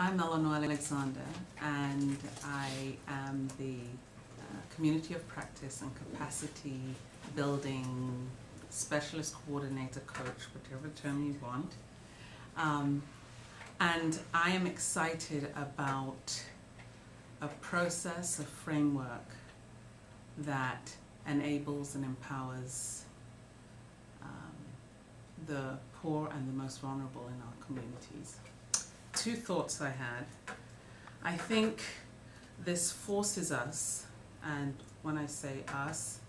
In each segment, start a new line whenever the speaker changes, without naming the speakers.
I'm Elinor Alexander, and I am the Community of Practice and Capacity Building Specialist Coordinator Coach, whatever term you want. And I am excited about a process, a framework that enables and empowers the poor and the most vulnerable in our communities. Two thoughts I had. I think this forces us, and when I say us,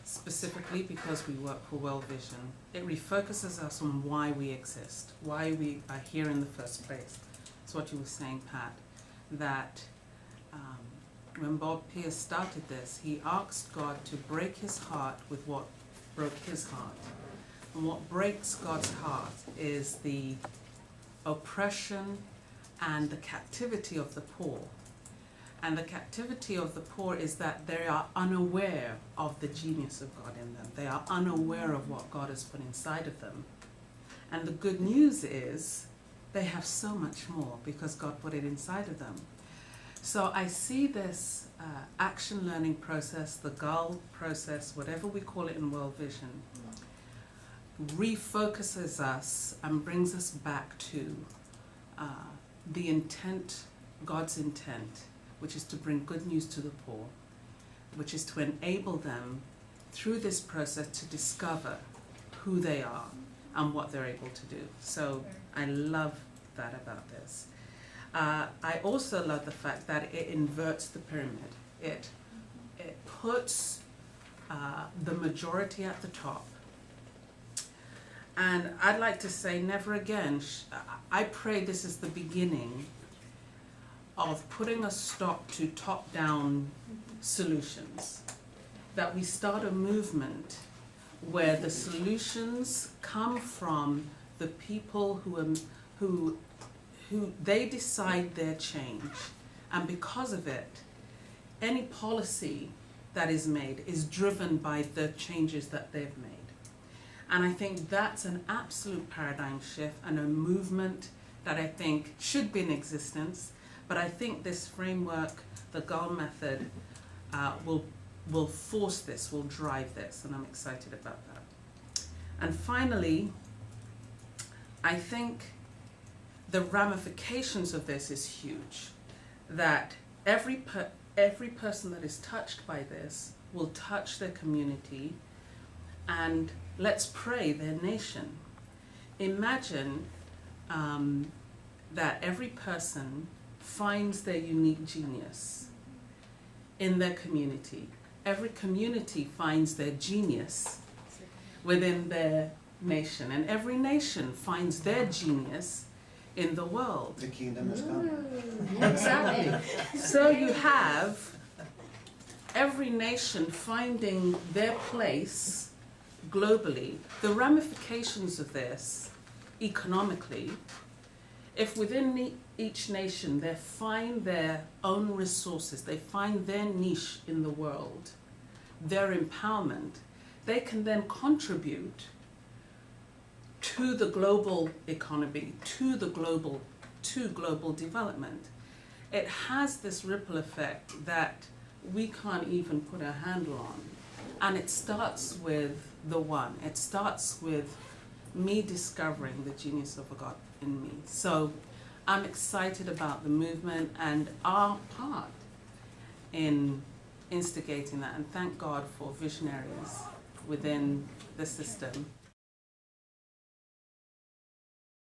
specifically because we work for World Vision, it refocuses us on why we exist, why we are here in the first place. It's what you were saying, Pat, that when Bob Pierce started this, he asked God to break his heart with what broke his heart. And what breaks God's heart is the oppression and the captivity of the poor. And the captivity of the poor is that they are unaware of the genius of God in them. They are unaware of what God has put inside of them. And the good news is they have so much more because God put it inside of them. So I see this action learning process, the GAL process, whatever we call it in World Vision, refocuses us and brings us back to the intent, God's intent, which is to bring good news to the poor, which is to enable them through this process to discover who they are and what they're able to do. So I love that about this. I also love the fact that it inverts the pyramid. It puts the majority at the top. And I'd like to say never again. I pray this is the beginning of putting a stop to top-down solutions. That we start a movement where the solutions come from the people who they decide their change. And because of it, any policy that is made is driven by the changes that they've made. And I think that's an absolute paradigm shift and a movement that I think should be in existence. But I think this framework, the GAL method, will force this, will drive this, and I'm excited about that. And finally, I think the ramifications of this is huge. That every person that is touched by this will touch their community, and let's pray their nation. Imagine that every person finds their unique genius in their community. Every community finds their genius within their nation, and every nation finds their genius in the world.
The kingdom is coming.
Exactly. So you have every nation finding their place globally. The ramifications of this economically, if within each nation they find their own resources, they find their niche in the world, their empowerment, they can then contribute to the global economy, to global development. It has this ripple effect that we can't even put a handle on. And it starts with the one. It starts with me discovering the genius of a God in me. So I'm excited about the movement and our part in instigating that. And thank God for visionaries within the system